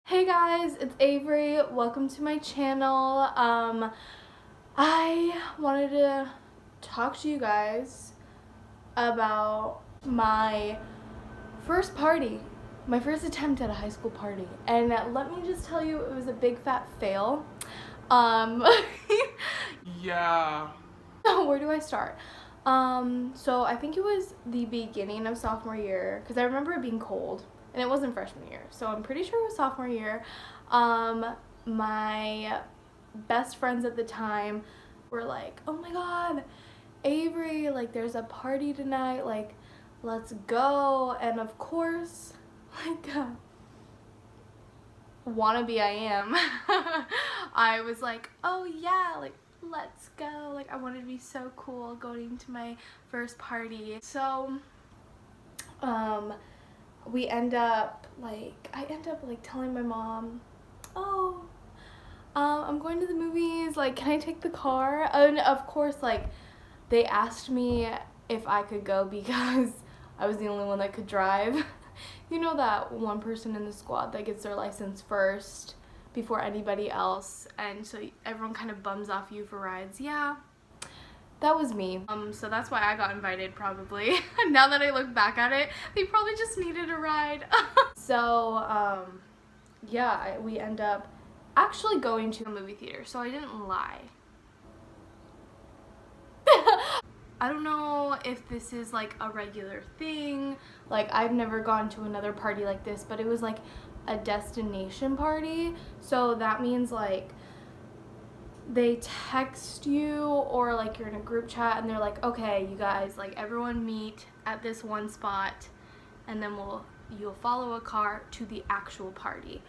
Hey guys, it's Avery. Welcome to my channel. I wanted to talk to you guys about my first party, my first attempt at a high school party. And let me just tell you, it was a big fat fail. Yeah. Where do I start? So I think it was the beginning of sophomore year, because I remember it being cold, and it wasn't freshman year, so I'm pretty sure it was sophomore year. My best friends at the time were like, oh my god, Avery, like there's a party tonight, like let's go. And of course, like wannabe I am, I was like, oh yeah, like let's go. Like I wanted to be so cool going to my first party. So we end up like, I end up like telling my mom, oh, I'm going to the movies, like can I take the car? And of course, like they asked me if I could go because I was the only one that could drive. You know that one person in the squad that gets their license first before anybody else, and so everyone kind of bums off you for rides. Yeah, that was me. So that's why I got invited, probably. Now that I look back at it, they probably just needed a ride. So yeah, we end up actually going to a movie theater, so I didn't lie. I don't know if this is like a regular thing. Like I've never gone to another party like this, but it was like a destination party. So that means like they text you, or like you're in a group chat and they're like, okay, you guys, like everyone meet at this one spot, and then you'll follow a car to the actual party.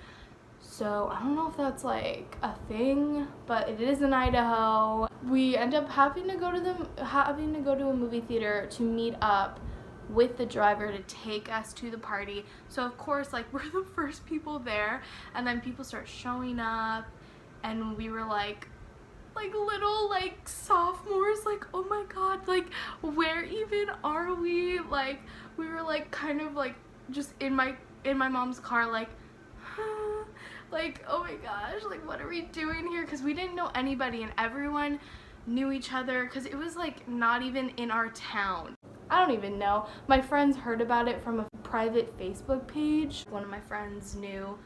So I don't know if that's like a thing, but it is in Idaho. We end up having to go to a movie theater to meet up with the driver to take us to the party. So of course, like we're the first people there, and then people start showing up, and we were like little like sophomores, like oh my god, like where even are we? Like we were like kind of like just in my mom's car, like like oh my gosh, like what are we doing here? Because we didn't know anybody and everyone knew each other, because it was like not even in our town. I don't even know. My friends heard about it from a private Facebook page. One of my friends knew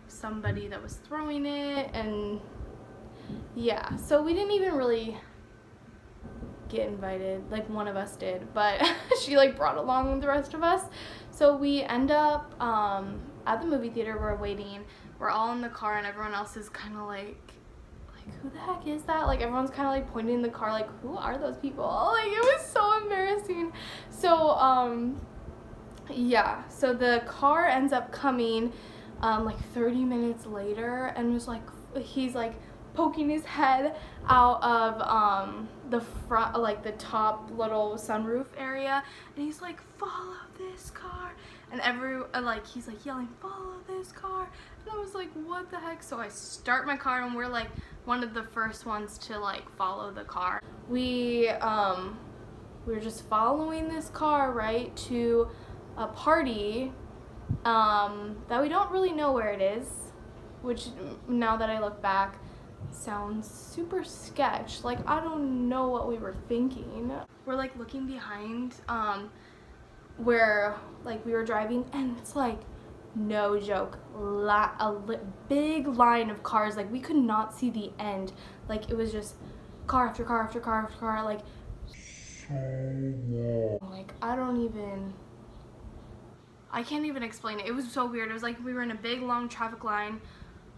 somebody that was throwing it, and yeah, so we didn't even really get invited. Like one of us did, but she like brought along the rest of us. So we end up at the movie theater. We're waiting, we're all in the car, and everyone else is kind of like who the heck is that? Like everyone's kind of like pointing in the car, like who are those people? Like it was so embarrassing. So yeah, so the car ends up coming like 30 minutes later, and was like, he's like poking his head out of the front, like the top little sunroof area, and he's like, follow this car, and he's like yelling, follow this car, and I was like, what the heck? So I start my car, and we're like one of the first ones to like follow the car. We're just following this car right to a party that we don't really know where it is, which now that I look back sounds super sketch. Like I don't know what we were thinking. We're like looking behind where like we were driving, and it's like no joke, big line of cars. Like we could not see the end. Like it was just car after car after car after car, like I can't even explain it. It was so weird. It was like we were in a big long traffic line,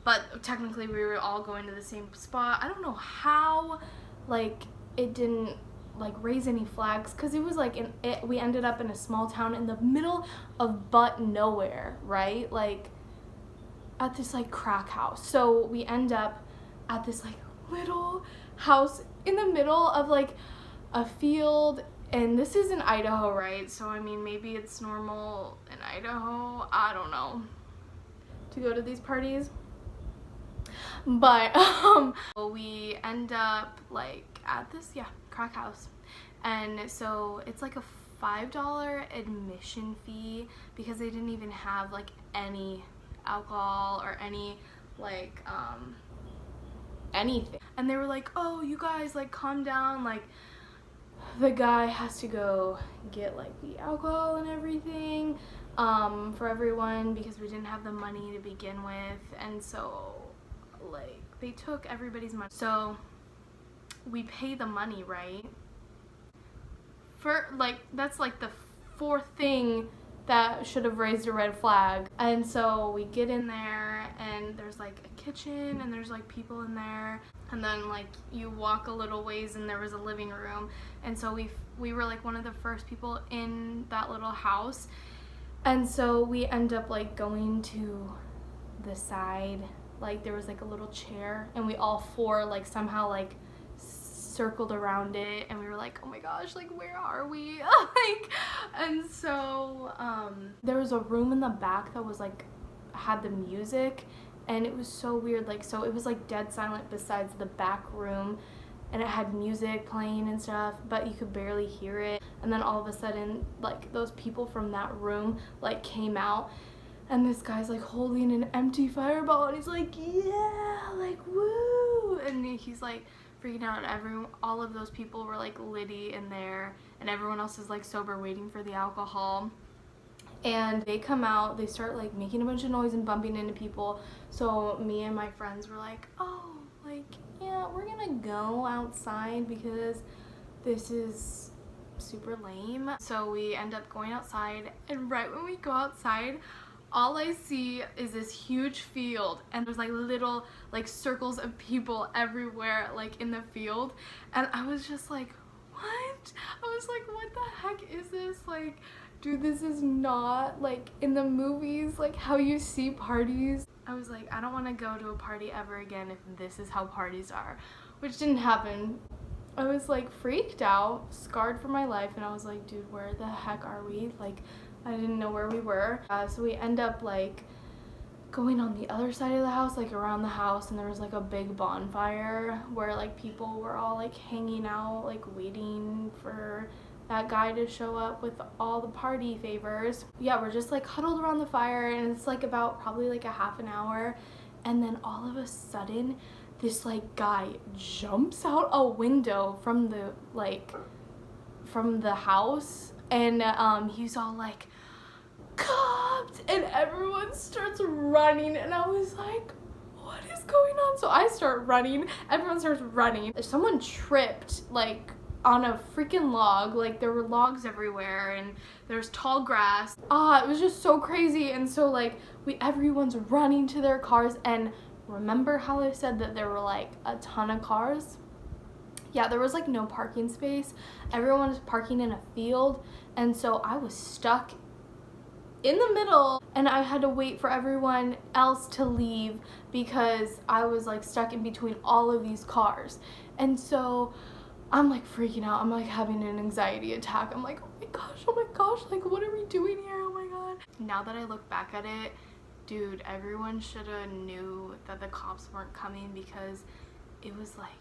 but technically we were all going to the same spot. I don't know how like it didn't like raise any flags, because it was like we ended up in a small town in the middle of but nowhere, right? Like at this like crack house. So we end up at this like little house in the middle of like a field, and this is in Idaho, right? So I mean, maybe it's normal in Idaho, I don't know, to go to these parties. But we end up like at this crack house, and so it's like a $5 admission fee, because they didn't even have like any alcohol or any like anything. And they were like, oh, you guys, like, calm down, like the guy has to go get like the alcohol and everything for everyone because we didn't have the money to begin with. And so like they took everybody's money, so we pay the money, right? For like, that's like the fourth thing that should have raised a red flag. And so we get in there and there's like a kitchen and there's like people in there, and then like you walk a little ways and there was a living room. And so we were like one of the first people in that little house. And so we end up like going to the side, like there was like a little chair and we all four like somehow like circled around it, and we were like, oh my gosh, like where are we? Like, and so there was a room in the back that was like had the music, and it was so weird, like, so it was like dead silent besides the back room, and it had music playing and stuff, but you could barely hear it. And then all of a sudden like those people from that room like came out, and this guy's like holding an empty fireball and he's like, yeah, like woo, and he's like freaking out. All of those people were like litty in there, and everyone else is like sober waiting for the alcohol. And they come out, they start like making a bunch of noise and bumping into people. So me and my friends were like, oh, like, yeah, we're gonna go outside because this is super lame. So we end up going outside, and right when we go outside, all I see is this huge field, and there's like little like circles of people everywhere like in the field. And I was just like, what? I was like, what the heck is this? Like, dude, this is not like in the movies, like how you see parties. I was like, I don't want to go to a party ever again if this is how parties are, which didn't happen. I was like freaked out, scarred for my life, and I was like, dude, where the heck are we? Like, I didn't know where we were. So we end up like going on the other side of the house, like around the house, and there was like a big bonfire where like people were all like hanging out, like waiting for that guy to show up with all the party favors. Yeah, we're just like huddled around the fire, and it's like about probably like a half an hour, and then all of a sudden this like guy jumps out a window from the house, and he's all like, cops, and everyone starts running, and I was like, what is going on? So I start running, everyone starts running. Someone tripped like on a freaking log, like there were logs everywhere, and there's tall grass. It was just so crazy. And so like everyone's running to their cars, and remember how I said that there were like a ton of cars? Yeah, there was like no parking space. Everyone was parking in a field, and so I was stuck in the middle, and I had to wait for everyone else to leave because I was like stuck in between all of these cars. And so I'm like freaking out. I'm like having an anxiety attack. I'm like, oh my gosh, like what are we doing here? Oh my god. Now that I look back at it, dude, everyone should have knew that the cops weren't coming, because it was like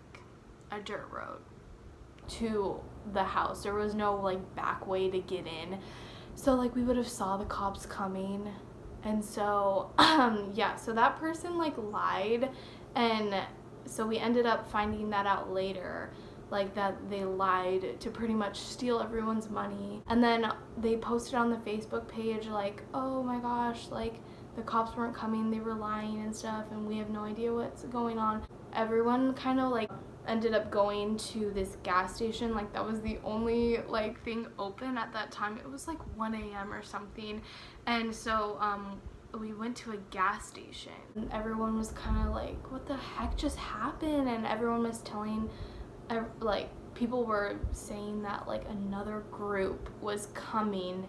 a dirt road to the house. There was no like back way to get in. So like we would have saw the cops coming. And so yeah, so that person like lied, and so we ended up finding that out later, like that they lied to pretty much steal everyone's money. And then they posted on the Facebook page like, oh my gosh, like the cops weren't coming, they were lying and stuff, and we have no idea what's going on. Everyone kind of like ended up going to this gas station. Like that was the only like thing open at that time. It was like 1 a.m. or something. And so we went to a gas station, and everyone was kind of like, what the heck just happened? And everyone was telling, like people were saying that like another group was coming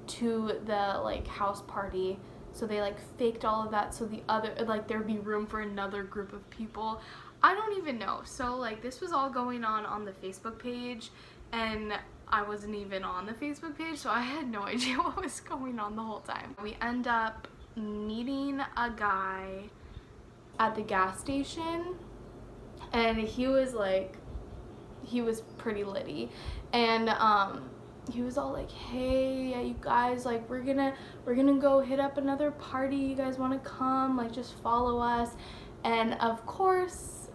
to the like house party. So they like faked all of that so the other, like there'd be room for another group of people. I don't even know. So like this was all going on the Facebook page, and I wasn't even on the Facebook page, so I had no idea what was going on the whole time. We end up meeting a guy at the gas station, and he was pretty litty, and he was all like, hey, yeah, you guys, like, we're gonna go hit up another party, you guys want to come, like, just follow us. And of course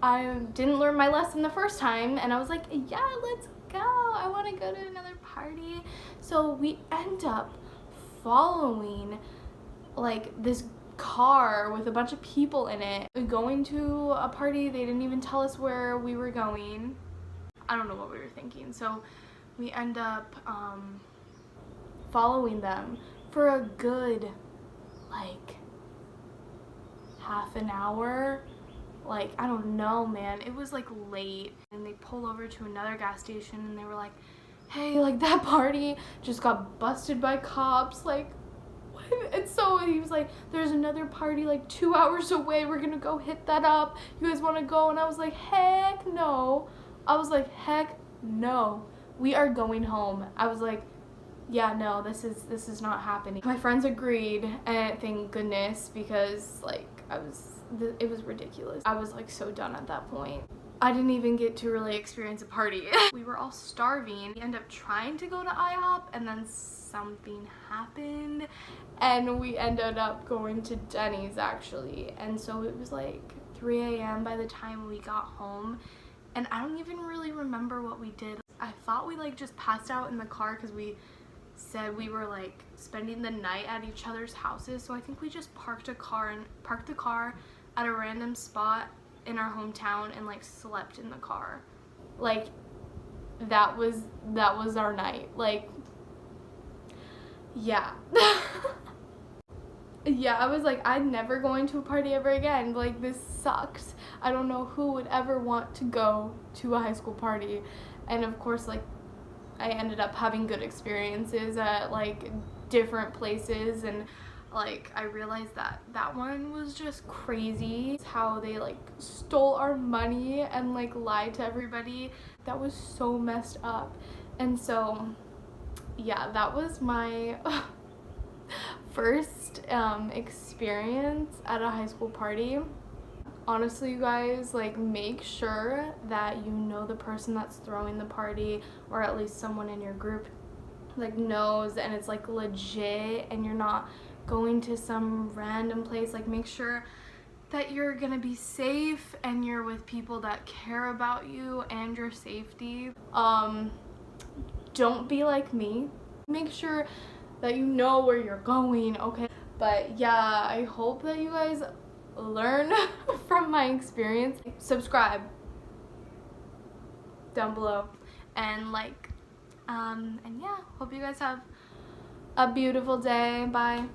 I didn't learn my lesson the first time, and I was like, yeah, let's go, I want to go to another party. So we end up following like this car with a bunch of people in it, going to a party. They didn't even tell us where we were going. I don't know what we were thinking. So we end up following them for a good like half an hour. Like, I don't know, man, it was like late, and they pulled over to another gas station and they were like, hey, like, that party just got busted by cops, like, what? And so he was like, there's another party like 2 hours away, we're gonna go hit that up, you guys want to go? And I was like, heck no. Heck no, we are going home. I was like, yeah, no, this is not happening. My friends agreed, and thank goodness, because like it was ridiculous. I was like so done at that point. I didn't even get to really experience a party. We were all starving. We ended up trying to go to IHOP, and then something happened and we ended up going to Denny's actually. And so it was like 3 a.m. by the time we got home, and I don't even really remember what we did. I thought we like just passed out in the car because we said we were like spending the night at each other's houses. So I think we just parked the car at a random spot in our hometown and like slept in the car. Like that was our night. Like, yeah. Yeah, I was like, I'm never going to a party ever again. Like, this sucks. I don't know who would ever want to go to a high school party. And of course, like, I ended up having good experiences at like different places, and like I realized that that one was just crazy. How they like stole our money and like lied to everybody. That was so messed up. And so yeah, that was my first experience at a high school party. Honestly, you guys, like, make sure that you know the person that's throwing the party, or at least someone in your group like knows, and it's like legit, and you're not going to some random place. Like, make sure that you're gonna be safe and you're with people that care about you and your safety. Don't be like me. Make sure that you know where you're going, okay? But yeah, I hope that you guys learn from my experience. Subscribe down below and like, and yeah, hope you guys have a beautiful day. Bye.